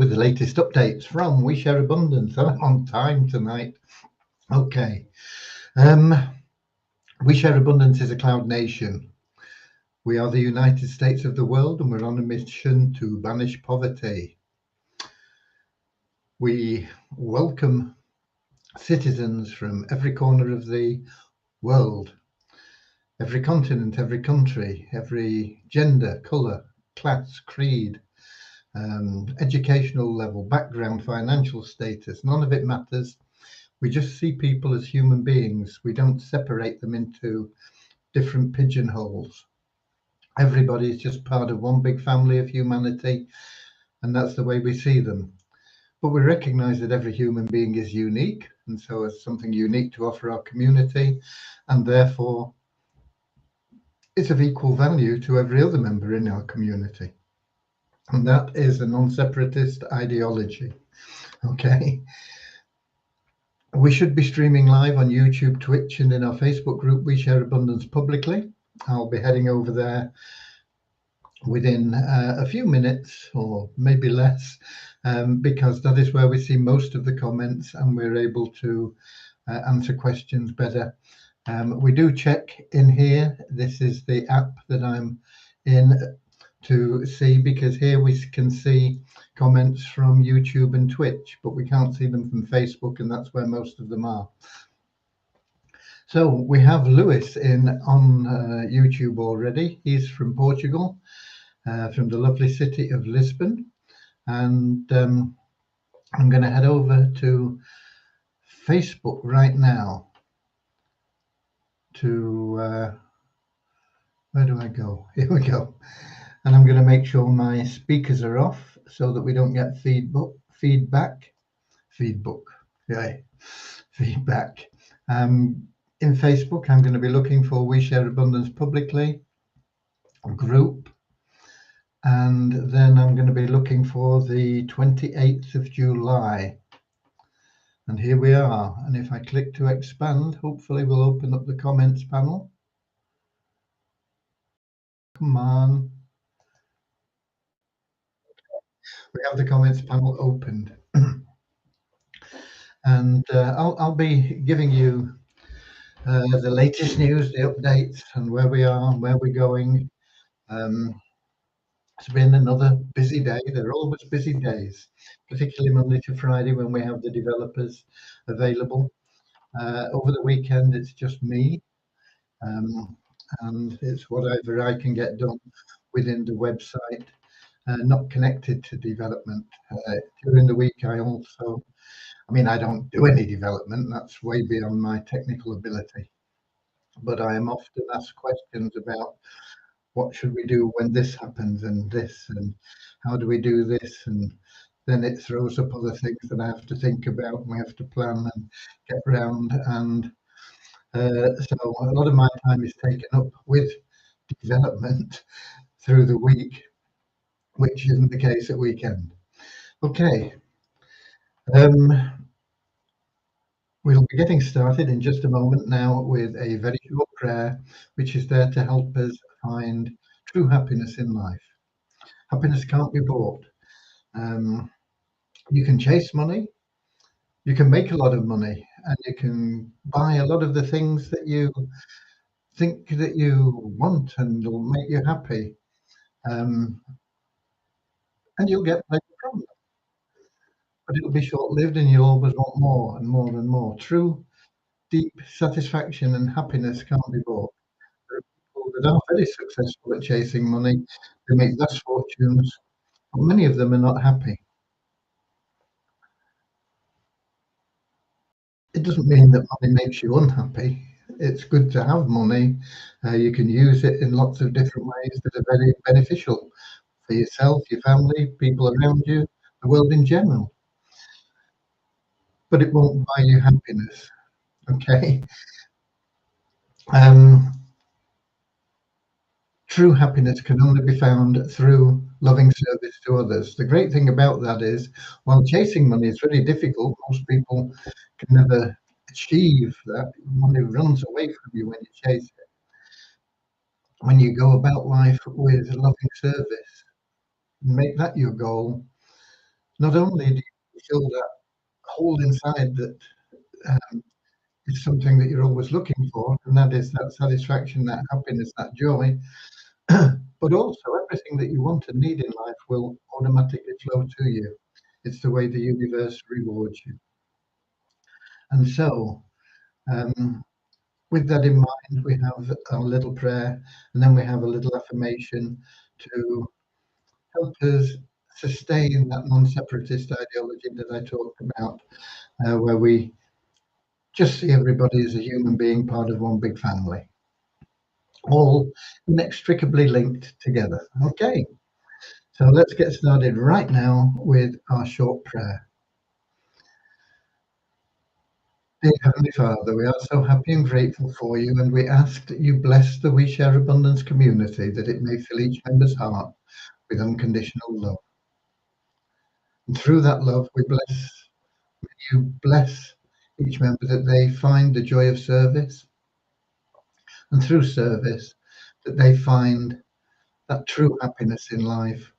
with the latest updates from We Share Abundance. I'm on time tonight. Okay. We Share Abundance is a cloud nation. We are the United States of the world, and we're on a mission to banish poverty. We welcome citizens from every corner of the world, every continent, every country, every gender, colour, class, creed, educational level, background, financial status. None of it matters. We just see people as human beings. We don't separate them into different pigeonholes. Everybody is just part of one big family of humanity, and that's the way we see them. But we recognize that every human being is unique, and so has something unique to offer our community, and therefore it's of equal value to every other member in our community. And that is a non-separatist ideology. Okay. We should be streaming live on YouTube, Twitch, and in our Facebook group, We Share Abundance Publicly. I'll be heading over there within a few minutes or maybe less, because that is where we see most of the comments and we're able to answer questions better. We do check in here. This is the app that I'm in to see, because here we can see comments from YouTube and Twitch, but we can't see them from Facebook, and that's where most of them are. So we have Lewis on YouTube already. He's from Portugal, from the lovely city of Lisbon, and I'm going to head over to Facebook right now to where do I go? Here we go. And I'm going to make sure my speakers are off so that we don't get feedback. In Facebook, I'm going to be looking for We Share Abundance Publicly group. And then I'm going to be looking for the 28th of July. And here we are. And if I click to expand, hopefully we'll open up the comments panel. Come on. We have the comments panel opened. And I'll be giving you the latest news, the updates, and where we are, where we're going. It's been another busy day. There are always busy days, particularly Monday to Friday when we have the developers available. Over the weekend, it's just me, and it's whatever I can get done within the website, not connected to development. During the week, I don't do any development. That's way beyond my technical ability. But I am often asked questions about what should we do when this happens and this, and how do we do this? And then it throws up other things that I have to think about, and we have to plan and get around. And so a lot of my time is taken up with development through the week, which isn't the case at weekend. Okay. We'll be getting started in just a moment now with a very short prayer, which is there to help us find true happiness in life. Happiness can't be bought. You can chase money, you can make a lot of money, and you can buy a lot of the things that you think that you want and will make you happy. And you'll get pleasure from them. But it'll be short-lived, and you'll always want more and more and more. True, deep satisfaction and happiness can't be bought. There are people that are very successful at chasing money. They make vast fortunes, but many of them are not happy. It doesn't mean that money makes you unhappy. It's good to have money. You can use it in lots of different ways that are very beneficial for yourself, your family, people around you, the world in general. But it won't buy you happiness. Okay. True happiness can only be found through loving service to others. The great thing about that is, while chasing money is very difficult, most people can never achieve that. Money runs away from you when you chase it. When you go about life with loving service, make that your goal, not only do you feel that hole inside that um, is something that you're always looking for, and that is that satisfaction, that happiness, that joy, but also everything that you want and need in life will automatically flow to you. It's the way the universe rewards you. And so, um, with that in mind, we have a little prayer, and then we have a little affirmation to help us sustain that non-separatist ideology that I talked about, where we just see everybody as a human being, part of one big family, all inextricably linked together. Okay, so let's get started right now with our short prayer. Dear Heavenly Father, we are so happy and grateful for you, and we ask that you bless the We Share Abundance community, that it may fill each member's heart with unconditional love. And through that love, you bless each member that they find the joy of service, and through service, that they find that true happiness in life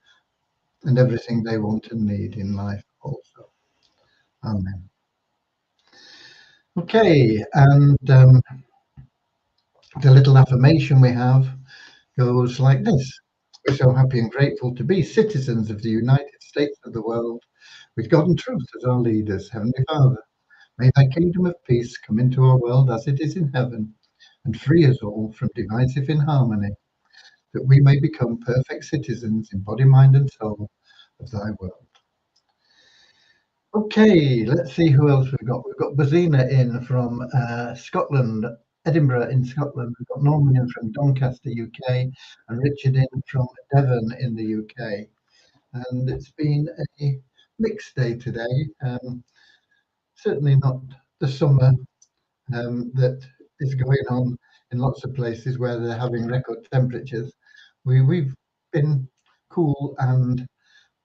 and everything they want and need in life also. Amen. Okay, and the little affirmation we have goes like this. We're so happy and grateful to be citizens of the United States of the world, with God and truth as our leaders. Heavenly Father, may thy kingdom of peace come into our world as it is in heaven, and free us all from divisive inharmony, that we may become perfect citizens in body, mind, and soul of thy world. Okay, let's see who else we've got. We've got Bazina in from Scotland, Edinburgh in Scotland. We've got Norman in from Doncaster, UK, and Richard in from Devon in the UK. And it's been a mixed day today. Certainly not the summer that is going on in lots of places where they're having record temperatures. We've been cool and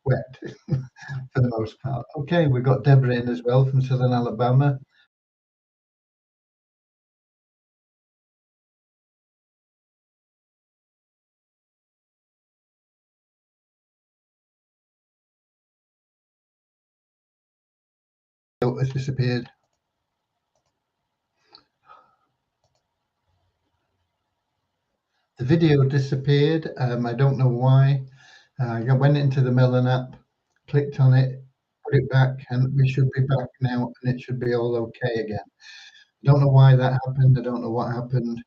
wet for the most part. Okay, we've got Deborah in as well from Southern Alabama. Oh, it's disappeared. The video disappeared. I don't know why. I went into the Melon app, clicked on it, put it back, and we should be back now, and it should be all okay again. Don't know why that happened. I don't know what happened.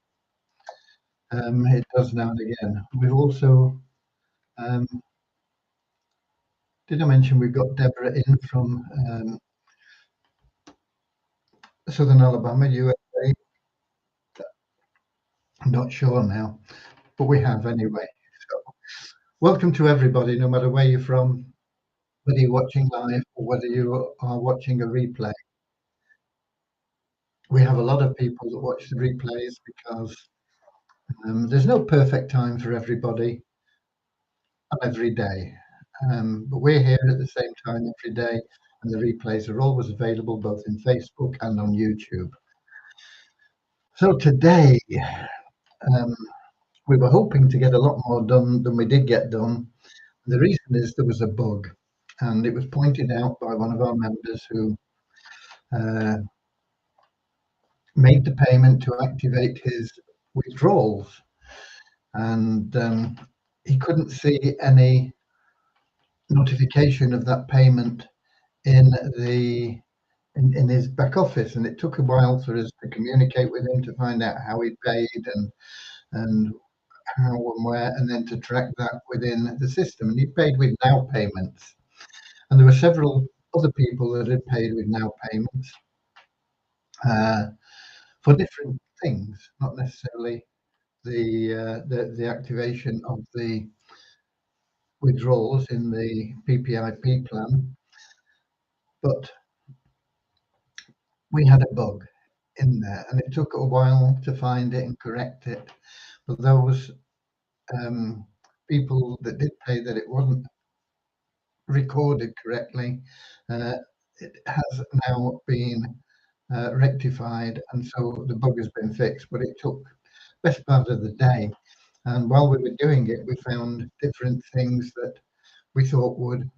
It does now and again. We've also, um, did I mention we've got Deborah in from Southern Alabama, USA? I'm not sure now, but we have anyway. So, welcome to everybody, no matter where you're from, whether you're watching live or whether you are watching a replay. We have a lot of people that watch the replays because there's no perfect time for everybody on every day. But we're here at the same time every day, and the replays are always available both in Facebook and on YouTube. So today, um, we were hoping to get a lot more done than we did get done. The reason is there was a bug, and it was pointed out by one of our members who uh, made the payment to activate his withdrawals, and he couldn't see any notification of that payment in the in his back office, and it took a while for us to communicate with him to find out how he paid and how and where, and then to track that within the system. And he paid with Now Payments, and there were several other people that had paid with Now Payments for different things, not necessarily the activation of the withdrawals in the PPIP plan, but we had a bug in there, and it took a while to find it and correct it. But those people that did pay that it wasn't recorded correctly, it has now been rectified, and so the bug has been fixed. But it took best part of the day, and while we were doing it, we found different things that we thought would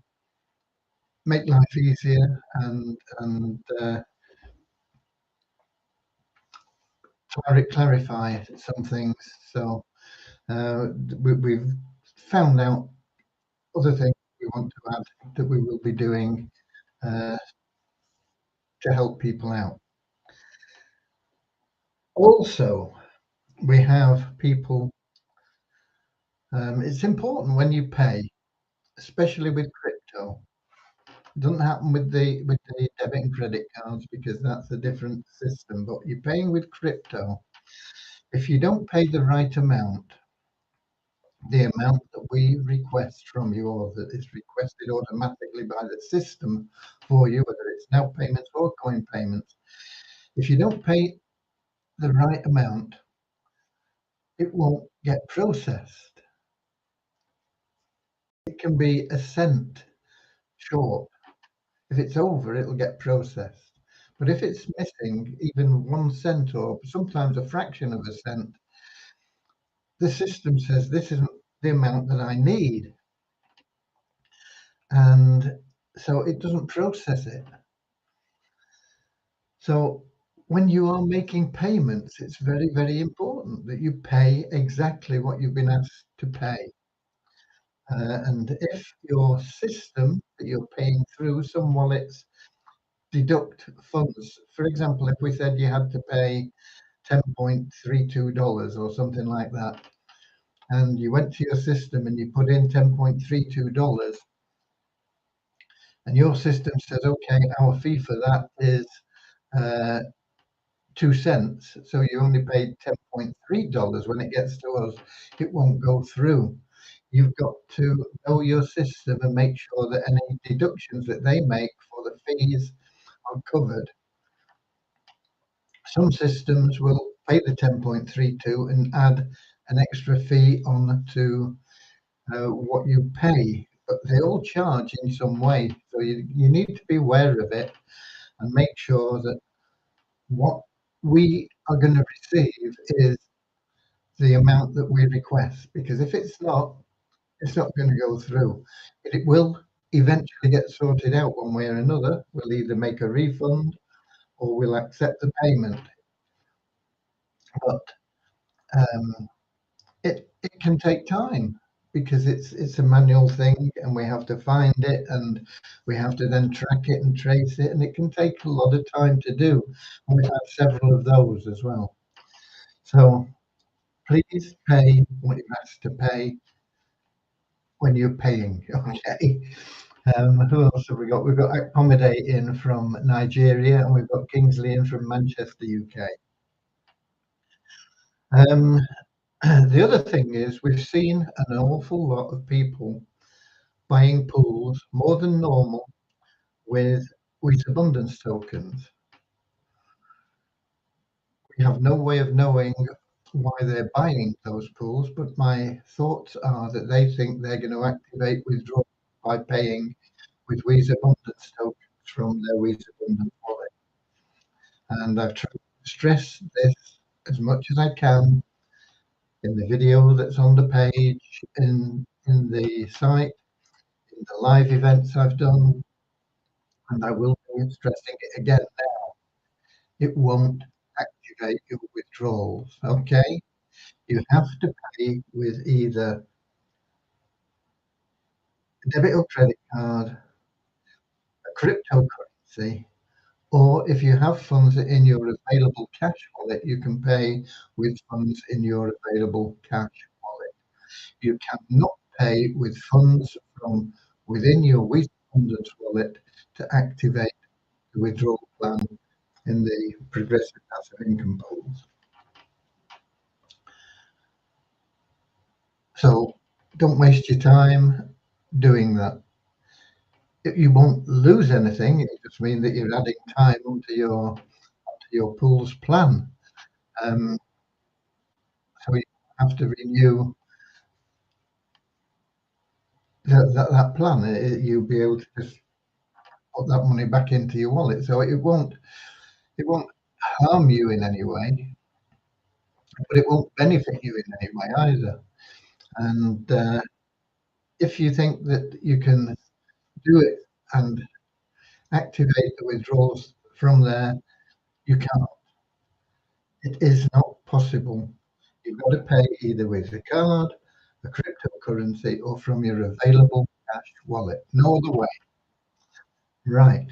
make life easier and clarify some things. So we've found out other things we want to add that we will be doing uh, to help people out. Also, we have people. It's important when you pay, especially with crypto. It doesn't happen with the debit and credit cards because that's a different system. But you're paying with crypto. If you don't pay the right amount, the amount that we request from you or that is requested automatically by the system for you, whether it's now payments or coin payments, if you don't pay the right amount, it won't get processed. It can be a cent short. If it's over, it'll get processed. But if it's missing even 1 cent or sometimes a fraction of a cent, the system says this isn't the amount that I need. And so it doesn't process it. So when you are making payments, it's very, very important that you pay exactly what you've been asked to pay. And if your system that you're paying through, some wallets deduct funds. For example, if we said you had to pay $10.32 or something like that, and you went to your system and you put in $10.32, and your system says, okay, our fee for that is 2 cents, so you only paid $10.3. When it gets to us, it won't go through. You've got to know your system and make sure that any deductions that they make for the fees are covered. Some systems will pay the 10.32 and add an extra fee on to what you pay, but they all charge in some way. So you need to be aware of it and make sure that what we are going to receive is the amount that we request, because if it's not, it's not going to go through. It will eventually get sorted out one way or another. We'll either make a refund or we'll accept the payment. But um, it can take time because it's a manual thing and we have to find it and we have to then track it and trace it, and it can take a lot of time to do. And we've had several of those as well. So please pay what you're asked to pay when you're paying. Okay. Who else have we got? We've got Accommodate in from Nigeria, and we've got Kingsley in from Manchester, UK. Um, the other thing is we've seen an awful lot of people buying pools more than normal with abundance tokens. We have no way of knowing why they're buying those pools, but my thoughts are that they think they're going to activate withdrawal by paying with Visa Abundance tokens from their Visa Abundance wallet. And I've tried to stress this as much as I can in the video that's on the page, in the site, in the live events I've done, and I will be stressing it again now. It won't activate your withdrawals, okay? You have to pay with either a debit or credit card, a cryptocurrency, or if you have funds in your available cash wallet, you can pay with funds in your available cash wallet. You cannot pay with funds from within your Visa Abundance wallet to activate the withdrawal plan in the progressive passive income pools. So don't waste your time doing that. You won't lose anything. It just means that you're adding time onto your pool's plan. Um, so you have to renew that plan. You'll be able to just put that money back into your wallet. So it won't harm you in any way, but it won't benefit you in any way either. And if you think that you can do it and activate the withdrawals from there. You can't. It is not possible. You've got to pay either with a card, a cryptocurrency, or from your available cash wallet. No other way. Right.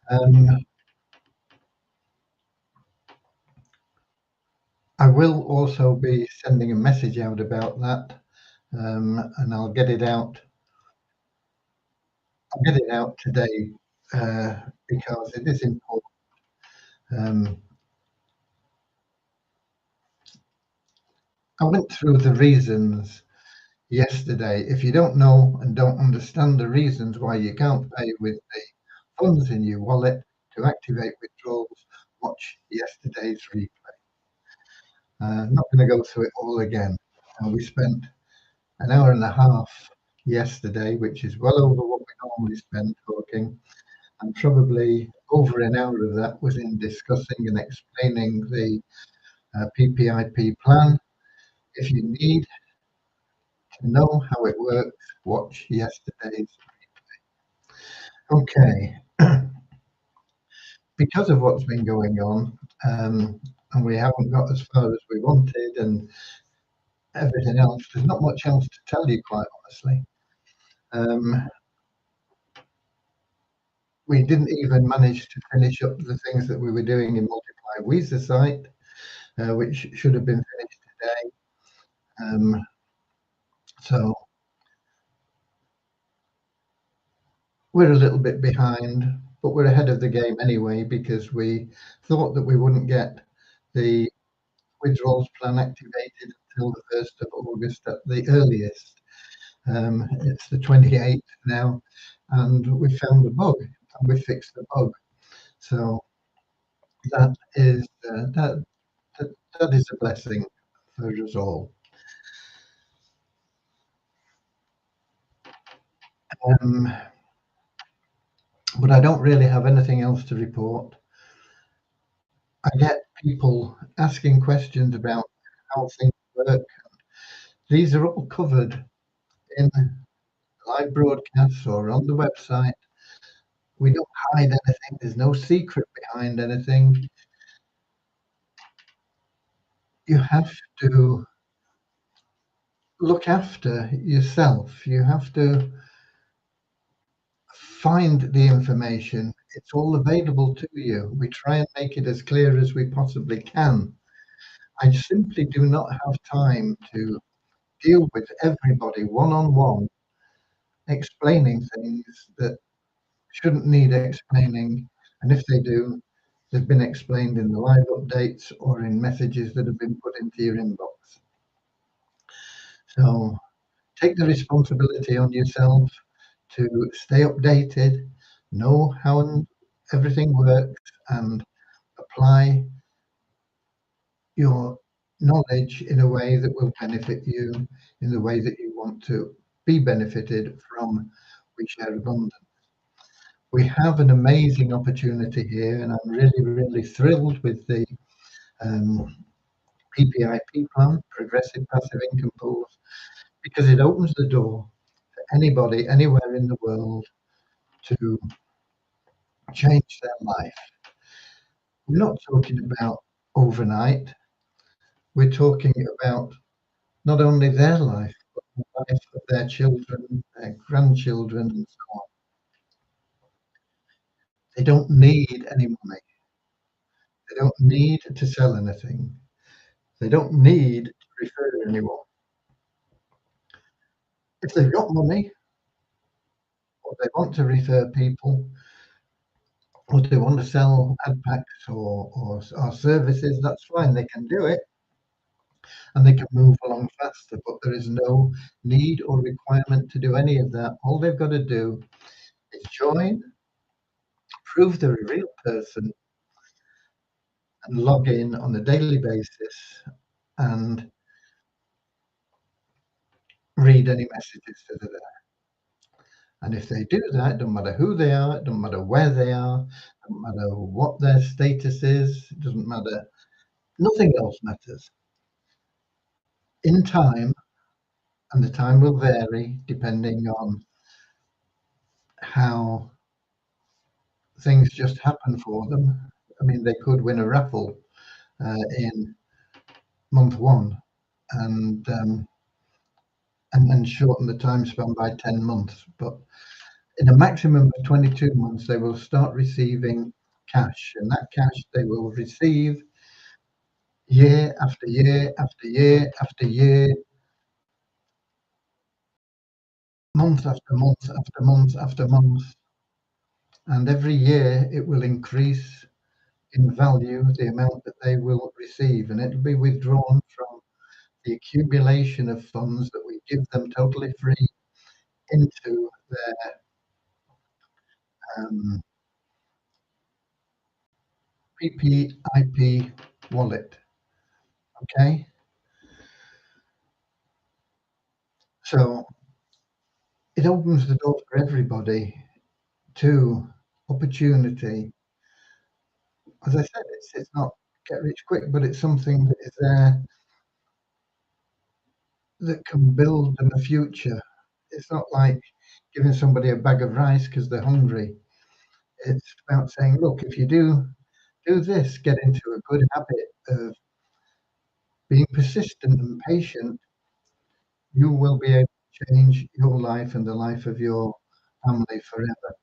Um, I will also be sending a message out about that, and I'll get it out. I'll get it out today because it is important. Um, I went through the reasons yesterday. If you don't know and don't understand the reasons why you can't pay with the funds in your wallet to activate withdrawals, watch yesterday's replay. I'm not going to go through it all again. We spent an hour and a half yesterday, which is well over what we normally spend talking, and probably over an hour of that was in discussing and explaining the PPIP plan. If you need to know how it works, watch yesterday's. Okay, because of what's been going on, and we haven't got as far as we wanted, and everything else, there's not much else to tell you, quite honestly. Um, we didn't even manage to finish up the things that we were doing in Multiply Weezer site, which should have been finished today. So we're a little bit behind, but we're ahead of the game anyway because we thought that we wouldn't get the withdrawals plan activated until the 1st of August at the earliest. It's the 28th now, and we found a bug and we fixed the bug. So that is that is a blessing for us all. Um, but I don't really have anything else to report. I get people asking questions about how things work. These are all covered in live broadcasts or on the website. We don't hide anything. There's no secret behind anything. You have to look after yourself. You have to find the information. It's all available to you. We try and make it as clear as we possibly can. I simply do not have time to deal with everybody one on one, explaining things that shouldn't need explaining. And if they do, they've been explained in the live updates or in messages that have been put into your inbox. So take the responsibility on yourself to stay updated, know how everything works, and apply your knowledge in a way that will benefit you in the way that you want to be benefited from We Share Abundance. We have an amazing opportunity here, and I'm really, really thrilled with the PPIP plan, Progressive Passive Income Pools, because it opens the door for anybody, anywhere in the world, to change their life. We're not talking about overnight. We're talking about not only their life, but the life of their children, their grandchildren, and so on. They don't need any money. They don't need to sell anything. They don't need to refer anyone. If they've got money, or they want to refer people, or they want to sell ad packs or services, that's fine. They can do it and they can move along faster, but there is no need or requirement to do any of that. All they've got to do is join, prove they're a real person, and log in on a daily basis and read any messages that are there. And if they do that, don't matter who they are, it doesn't matter where they are, it doesn't matter what their status is, it doesn't matter, nothing else matters. In time, and the time will vary depending on how things just happen for them. I mean, they could win a raffle in month one and shorten the time span by 10 months. But in a maximum of 22 months, they will start receiving cash, and that cash they will receive year after year after year after year, month after month after month after month. And every year it will increase in value the amount that they will receive, and it'll be withdrawn from the accumulation of funds that we give them totally free into their PPIP wallet. Okay, so it opens the door for everybody to opportunity. As I said, it's not get rich quick, but it's something that is there that can build them a future. It's not like giving somebody a bag of rice because they're hungry. It's about saying, look, if you do this, get into a good habit of being persistent and patient, you will be able to change your life and the life of your family forever.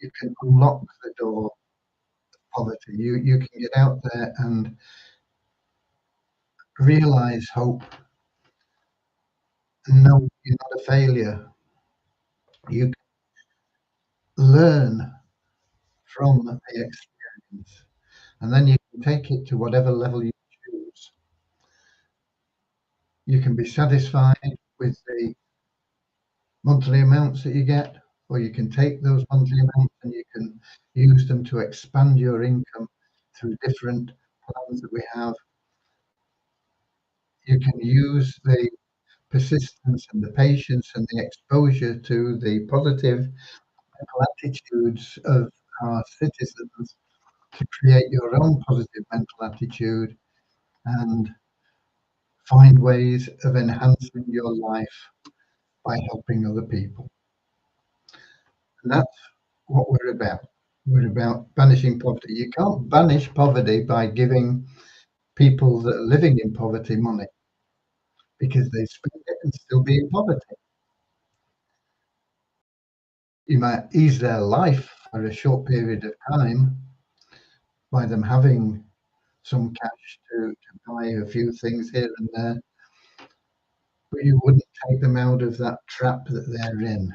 You can unlock the door of poverty. You can get out there and realize hope and know you're not a failure. You can learn from the experience, and then you can take it to whatever level you choose. You can be satisfied with the monthly amounts that you get, or you can take those monthly amounts and you can use them to expand your income through different plans that we have. You can use the persistence and the patience and the exposure to the positive mental attitudes of our citizens to create your own positive mental attitude and find ways of enhancing your life by helping other people. And that's what we're about. We're about banishing poverty. You can't banish poverty by giving people that are living in poverty money because they spend it and still be in poverty. You might ease their life for a short period of time by them having some cash to buy a few things here and there, but you wouldn't take them out of that trap that they're in.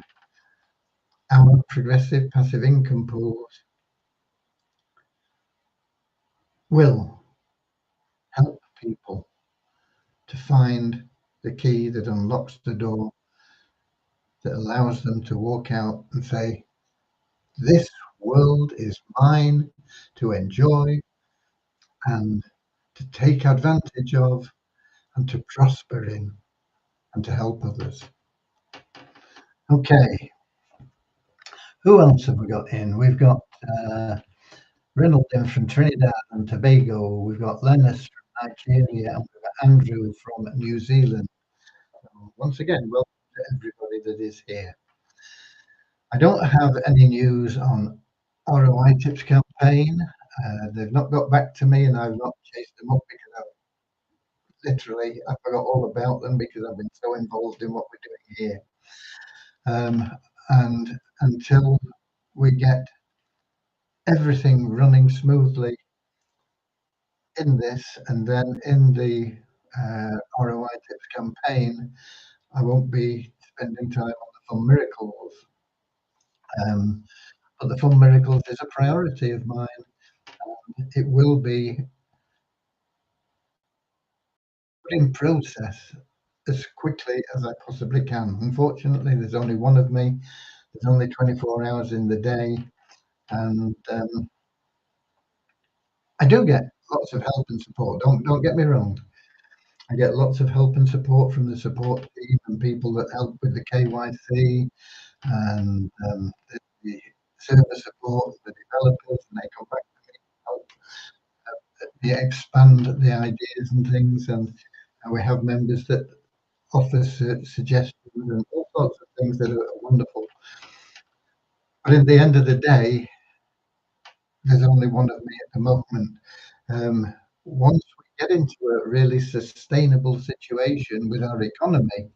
Our progressive passive income pools will help people to find the key that unlocks the door that allows them to walk out and say, this world is mine to enjoy and to take advantage of and to prosper in and to help others. Okay, who else have we got in? We've got Reynolds in from Trinidad and Tobago. We've got Lennis from Nigeria, and we've got Andrew from New Zealand. So once again, welcome to everybody that is here. I don't have any news on ROI Tips campaign. They've not got back to me, and I've not chased them up because I forgot all about them because I've been so involved in what we're doing here. And until we get everything running smoothly in this, and then in the ROI Tips campaign, I won't be spending time on the Fun Miracles. But the Fun Miracles is a priority of mine. It will be put in process as quickly as I possibly can. Unfortunately, there's only one of me. There's only 24 hours in the day, and I do get lots of help and support. Don't get me wrong. I get lots of help and support from the support team and people that help with the KYC and the server support, the developers, and they come back to me and help me expand the ideas and things. And we have members that offer suggestions and all sorts of things that are wonderful. But in the end of the day, there's only one of me at the moment. Once we get into a really sustainable situation with our economy,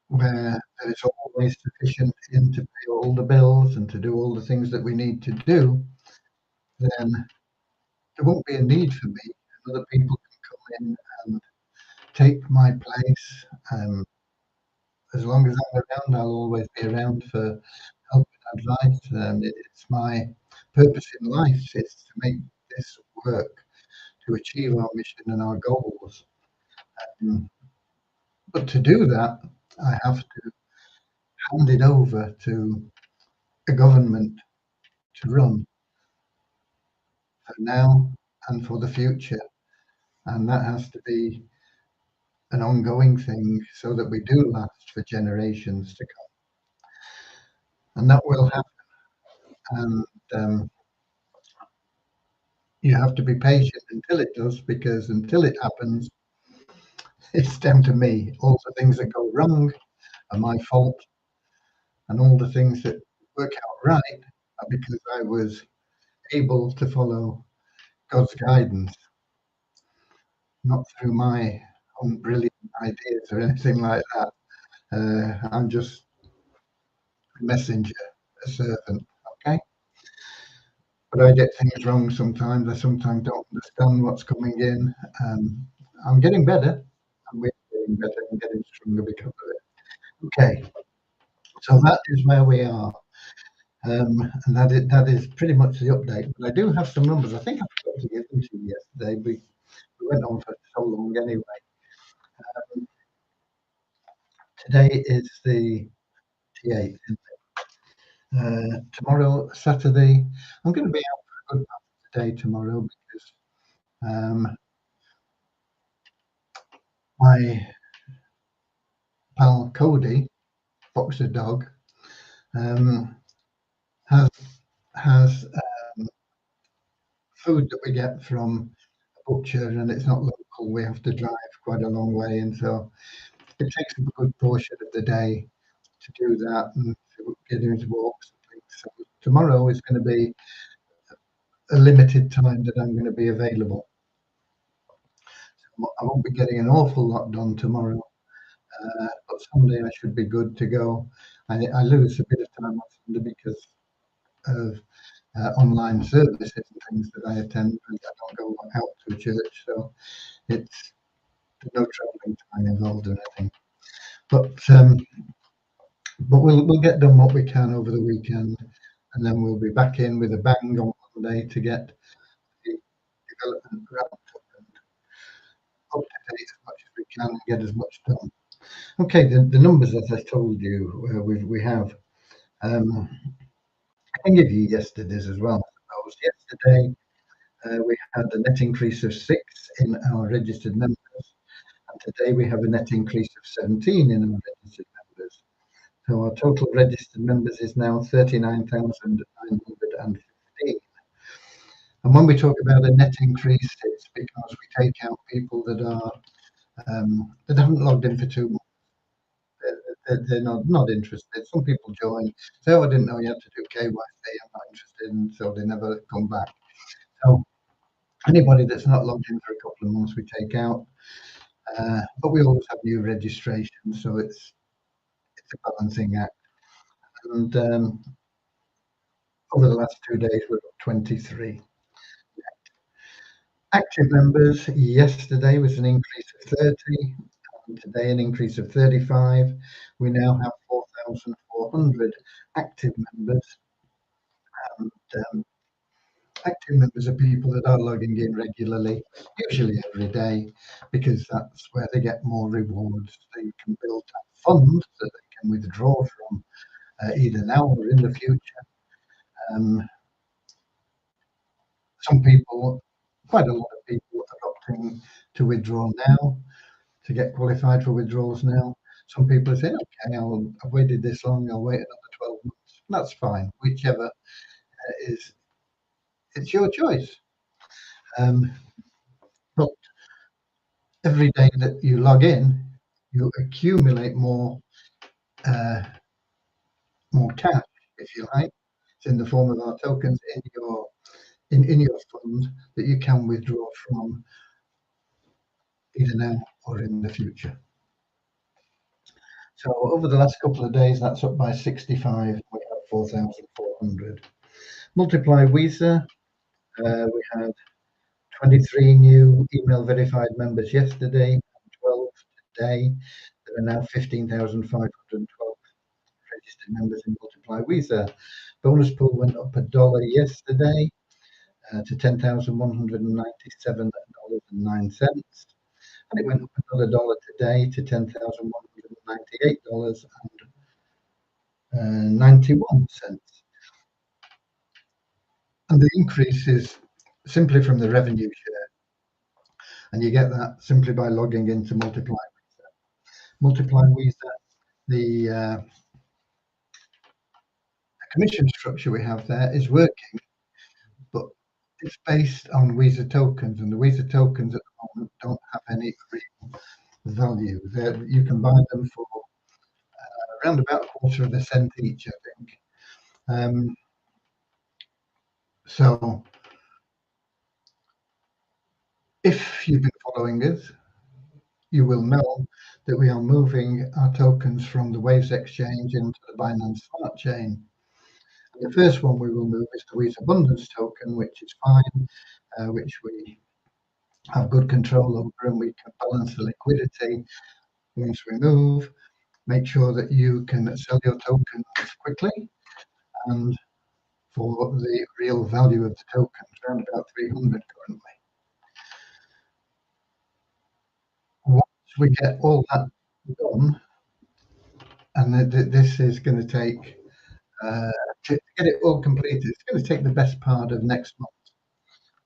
where there is always sufficient in to pay all the bills and to do all the things that we need to do, then there won't be a need for me. And other people can come in and take my place. As long as I'm around, I'll always be around for help and advice. It's my purpose in life is to make this work to achieve our mission and our goals. Um, but to do that, I have to hand it over to a government to run for now and for the future. And that has to be an ongoing thing so that we do last for generations to come. And that will happen. And you have to be patient until it does, because until it happens, it's down to me. All the things that go wrong are my fault, and all the things that work out right are because I was able to follow God's guidance, not through my own brilliant ideas or anything like that. I'm just a messenger, a servant. Okay, but I get things wrong sometimes. I sometimes don't understand what's coming in. I'm getting better. I'm really getting better and getting stronger because of it. Okay, so that is where we are. And that is pretty much the update. But I do have some numbers. I think I forgot to give them to you yesterday. We went on for so long anyway. Um, Today is the 8th. Tomorrow, Saturday, I'm going to be out for a good part of the day tomorrow because my pal Cody, Boxer Dog, um, has has food that we get from a butcher, and it's not local. We have to drive quite a long way, and so it takes up a good portion of the day to do that and to get into walks and things. So tomorrow is going to be a limited time that I'm going to be available. So I won't be getting an awful lot done tomorrow, but Sunday I should be good to go. I lose a bit of time on Sunday because of online services and things that I attend, and I don't go out to a church, so it's no travelling time involved or anything. But we'll get done what we can over the weekend, and then we'll be back in with a bang on Monday to get the development wrapped up and up to date as much as we can and get as much done. Okay, the numbers as I told you, we have. Um, I can give you yesterday's as well. I suppose. Yesterday we had a net increase of 6 in our registered members, and today we have a net increase of 17 in our registered members. So our total registered members is now 39,915. And when we talk about a net increase, it's because we take out people that haven't logged in for 2 months. They're not interested. Some people join, say, "Oh, I didn't know you had to do KYC. I'm not interested," and so they never come back. So anybody that's not logged in for a couple of months, we take out. But we always have new registrations, so it's a balancing act. And over the last 2 days, we're up 23. Active members yesterday was an increase of 30, and today an increase of 35. We now have 4,400 active members. And active members are people that are logging in regularly, usually every day, because that's where they get more rewards. They can build that fund that they can withdraw from either now or in the future. Um, some people, quite a lot of people, are opting to withdraw now, to get qualified for withdrawals now. Some people say, okay, I've waited this long, I'll wait another 12 months. That's fine, whichever is, it's your choice. Um, but every day that you log in, you accumulate more uh, more cash, if you like. It's in the form of our tokens in your fund that you can withdraw from either now or in the future. So over the last couple of days, that's up by 65. We have 4,400. Multiply Visa, we had 23 new email verified members yesterday, 12 today. There are now 15,512 registered members in Multiply Visa. Bonus pool went up $1 yesterday to $10,197.09. And it went up another dollar today to $10,198.91. And the increase is simply from the revenue share. And you get that simply by logging into Multiply Visa. Multiply Visa, the commission structure we have there is working, but it's based on Visa tokens, and the Visa tokens at the moment don't have any real value. You can buy them for around about a quarter of a cent each, I think. So if you've been following us, you will know that we are moving our tokens from the Waves exchange into the Binance Smart Chain. And the first one we will move is the Visa Abundance token, which is fine, which we have good control over, and we can balance the liquidity once we move. Make sure that you can sell your tokens quickly and for the real value of the tokens, around about 300 currently. Once we get all that done, and this is going to take, to get it all completed, it's going to take the best part of next month.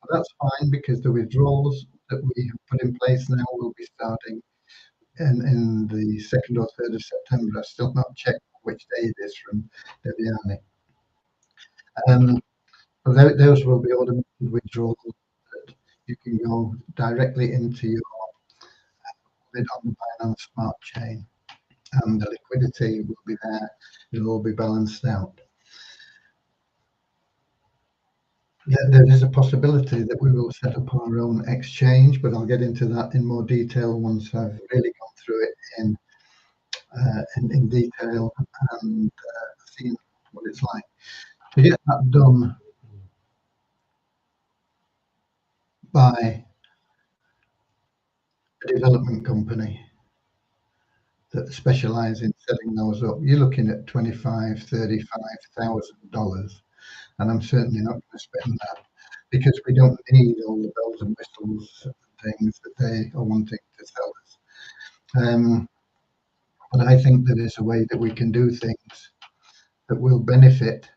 But that's fine because the withdrawals that we have put in place now will be starting in the 2nd or 3rd of September. I've still not checked which day it is from Devyani. Those will be automated withdrawals that you can go directly into your wallet on the Binance Smart Chain, and the liquidity will be there. It'll all be balanced out. There is a possibility that we will set up our own exchange, but I'll get into that in more detail once I've really gone through it in detail and seen what it's like. To get that done by a development company that specialise in setting those up, you're looking at $25,000-$35,000, and I'm certainly not going to spend that because we don't need all the bells and whistles and things that they are wanting to sell us. But I think there is a way that we can do things that will benefit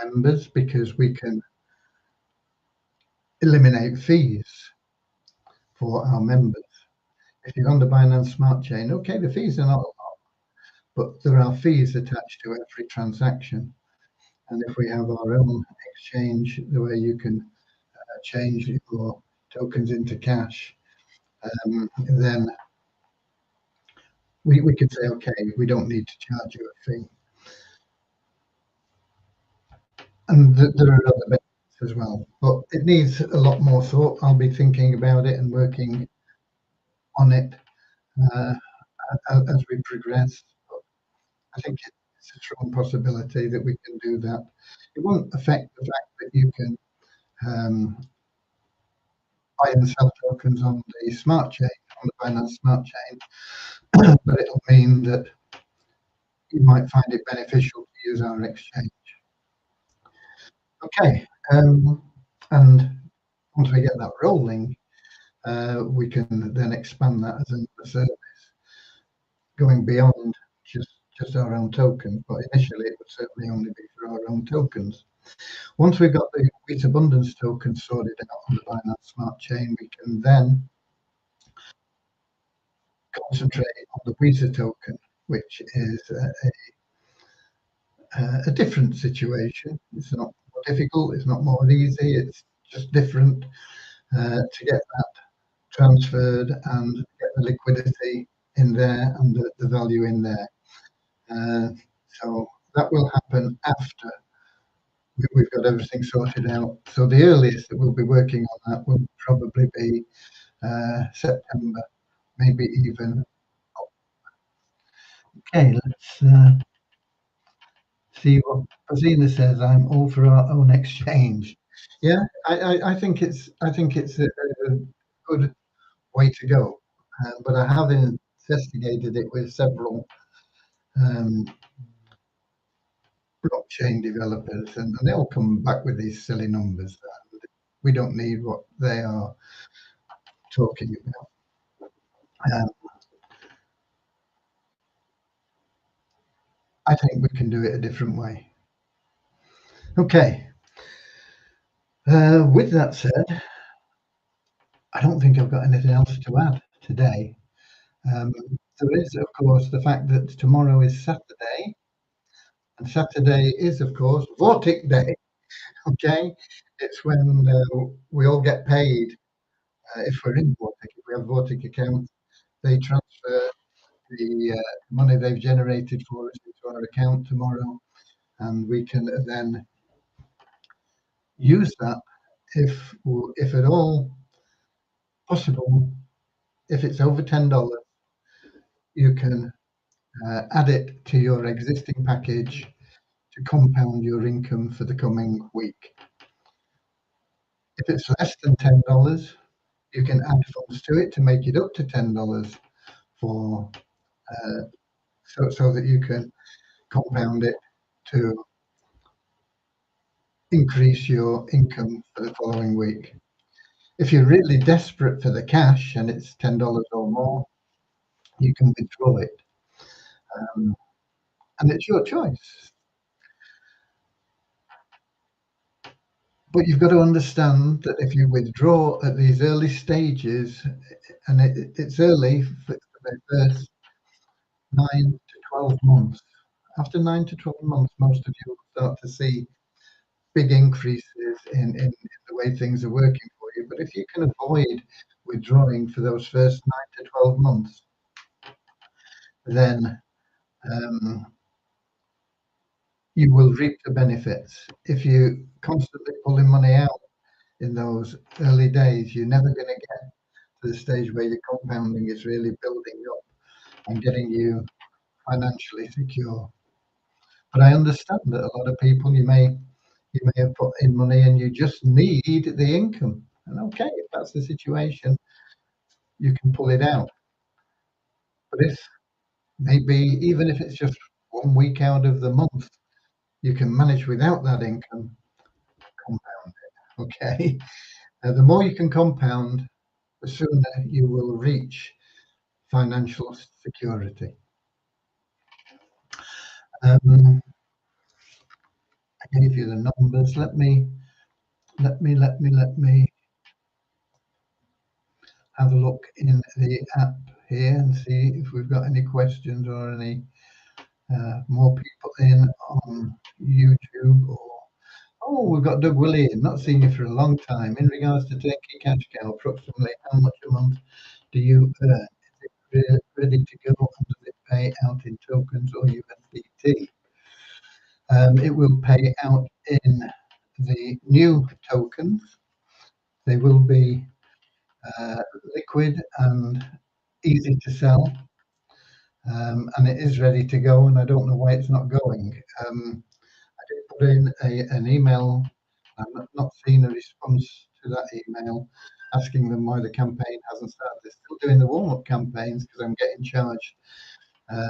members because we can eliminate fees for our members. If you're on the Binance Smart Chain, okay, the fees are not a lot, but there are fees attached to every transaction. And if we have our own exchange, the way you can change your tokens into cash, then we could say, okay, we don't need to charge you a fee. And there are other benefits as well, but it needs a lot more thought. I'll be thinking about it and working on it as we progress. But I think it's a strong possibility that we can do that. It won't affect the fact that you can buy and sell tokens on the smart chain, on the Binance Smart Chain, but it'll mean that you might find it beneficial to use our exchange. Okay, and once we get that rolling, we can then expand that as a service, going beyond just our own tokens. But initially, it would certainly only be for our own tokens. Once we've got the Visa Abundance token sorted out on the Binance Smart Chain, we can then concentrate on the Visa token, which is a different situation. It's not more difficult, it's not more easy, it's just different to get that transferred and get the liquidity in there and the value in there. So that will happen after we've got everything sorted out. So the earliest that we'll be working on that will probably be September, maybe even. Okay, let's see what Rosina says. I'm all for our own exchange. Yeah, I think it's a good way to go. But I have investigated it with several um, blockchain developers, and they all come back with these silly numbers. And we don't need what they are talking about. Um, I think we can do it a different way. Okay. With that said, I don't think I've got anything else to add today. Um, there is, of course, the fact that tomorrow is Saturday, and Saturday is, of course, Vortic Day. Okay, it's when we all get paid. If we're in Vortic, if we have Vortic accounts, they transfer the money they've generated for us into our account tomorrow, and we can then use that if at all possible. If it's over $10, you can add it to your existing package to compound your income for the coming week. If it's less than $10, you can add funds to it to make it up to $10 for so that you can compound it to increase your income for the following week. If you're really desperate for the cash and it's $10 or more, you can withdraw it, um, and it's your choice. But you've got to understand that if you withdraw at these early stages, and it's early for the first 9 to 12 months. After 9 to 12 months, most of you will start to see big increases in the way things are working for you. But if you can avoid withdrawing for those first 9 to 12 months, then um, you will reap the benefits. If you constantly pulling money out in those early days, you're never going to get to the stage where your compounding is really building up and getting you financially secure. But I understand that a lot of people you may have put in money and you just need the income. And okay, if that's the situation, you can pull it out. But if maybe even if it's just 1 week out of the month, you can manage without that income, compound it. Okay. The more you can compound, the sooner you will reach financial security. Um, I gave you the numbers. Let me have a look in the app here and see if we've got any questions or any more people in on YouTube. Oh, we've got Doug Willie in. Not seen you for a long time. In regards to Turkey Cash Cow, approximately how much a month do you earn? Is it ready to go, and does it pay out in tokens or USDT? It will pay out in the new tokens. They will be liquid and easy to sell, and it is ready to go. And I don't know why it's not going. I did put in an email. I've not seen a response to that email asking them why the campaign hasn't started. They're still doing the warm-up campaigns because I'm getting charged. I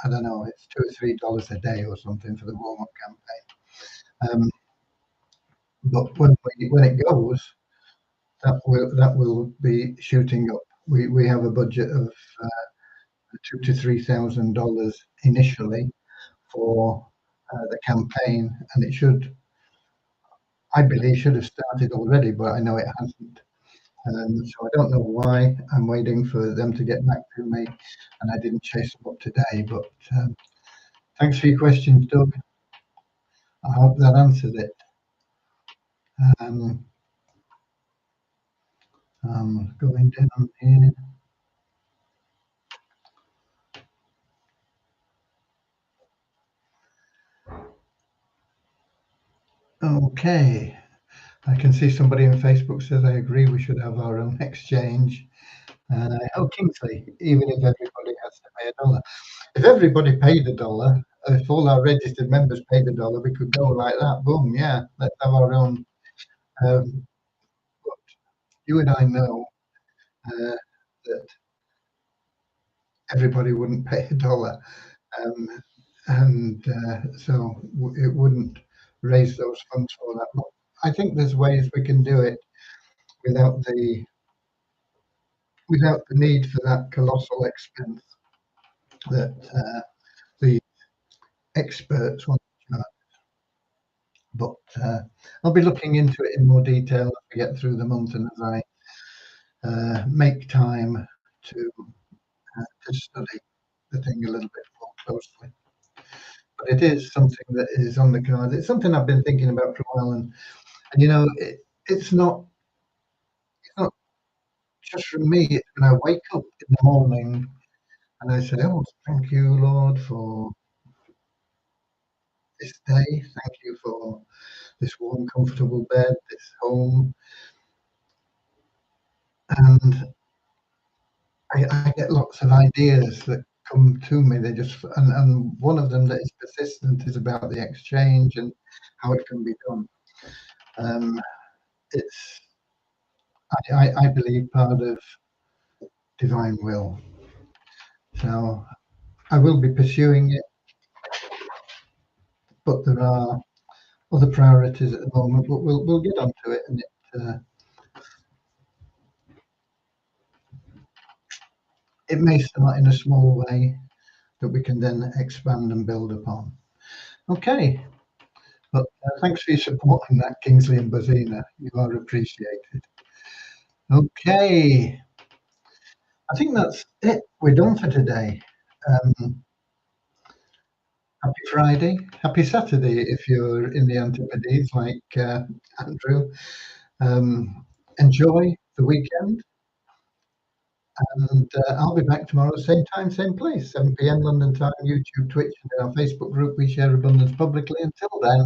don't know, it's $2 or $3 a day or something for the warm-up campaign. But when it goes, that will be shooting up. We have a budget of $2,000 to $3,000 initially for the campaign, and it should, I believe, should have started already, but I know it hasn't. So I don't know why. I'm waiting for them to get back to me, and I didn't chase them up today. But thanks for your questions, Doug. I hope that answered it. Um, going down here. Okay. I can see somebody on Facebook says, I agree, we should have our own exchange. Oh, Kingsley, even if everybody has to pay a dollar. If everybody paid a dollar, if all our registered members paid a dollar, we could go like that. Boom, yeah, let's have our own. Um, but you and I know uh, that everybody wouldn't pay a dollar. Um, and so it wouldn't raise those funds for that. But I think there's ways we can do it without the need for that colossal expense that the experts want to charge. But I'll be looking into it in more detail as we get through the month and as I make time to study the thing a little bit more closely. But it is something that is on the cards. It's something I've been thinking about for a while, and it's not just from me. It's when I wake up in the morning and I say, "Oh, thank you, Lord, for this day. Thank you for this warm, comfortable bed, this home." And I get lots of ideas that come to me. And one of them that is persistent is about the exchange and how it can be done. Um, it's, I believe, part of divine will. So I will be pursuing it, but there are other priorities at the moment. But we'll get onto it, and it may start in a small way that we can then expand and build upon. Okay, but thanks for your support on that, Kingsley and Bozina. You are appreciated. Okay, I think that's it. We're done for today. Um, Happy Friday, happy Saturday if you're in the Antipodes like Andrew. Um, Enjoy the weekend, and I'll be back tomorrow, same time, same place, 7 p.m. London time, YouTube, Twitch, and in our Facebook group. We share abundance publicly. Until then,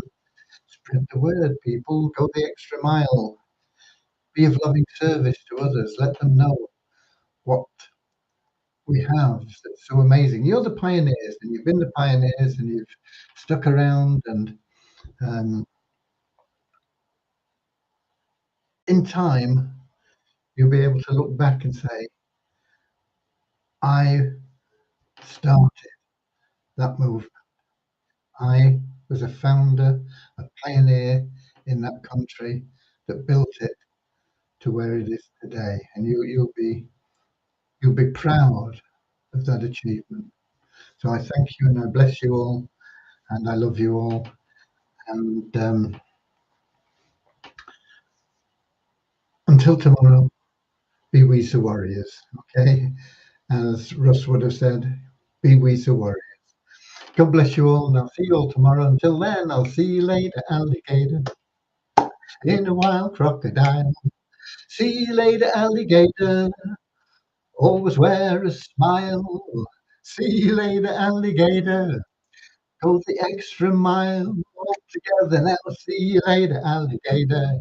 spread the word, people. Go the extra mile. Be of loving service to others. Let them know what we have that's so amazing. You're the pioneers, and you've been the pioneers, and you've stuck around. And um, in time, you'll be able to look back and say, I started that movement. I was a founder, a pioneer in that country that built it to where it is today. And you'll be proud of that achievement. So I thank you and I bless you all and I love you all. And until tomorrow, be we so warriors. Okay, as Russ would have said, be we so warriors. God bless you all, and I'll see you all tomorrow. Until then, I'll see you later, alligator, in a wild crocodile. See you later, alligator. Always wear a smile. See you later, alligator. Go the extra mile. All together now. See you later, alligator.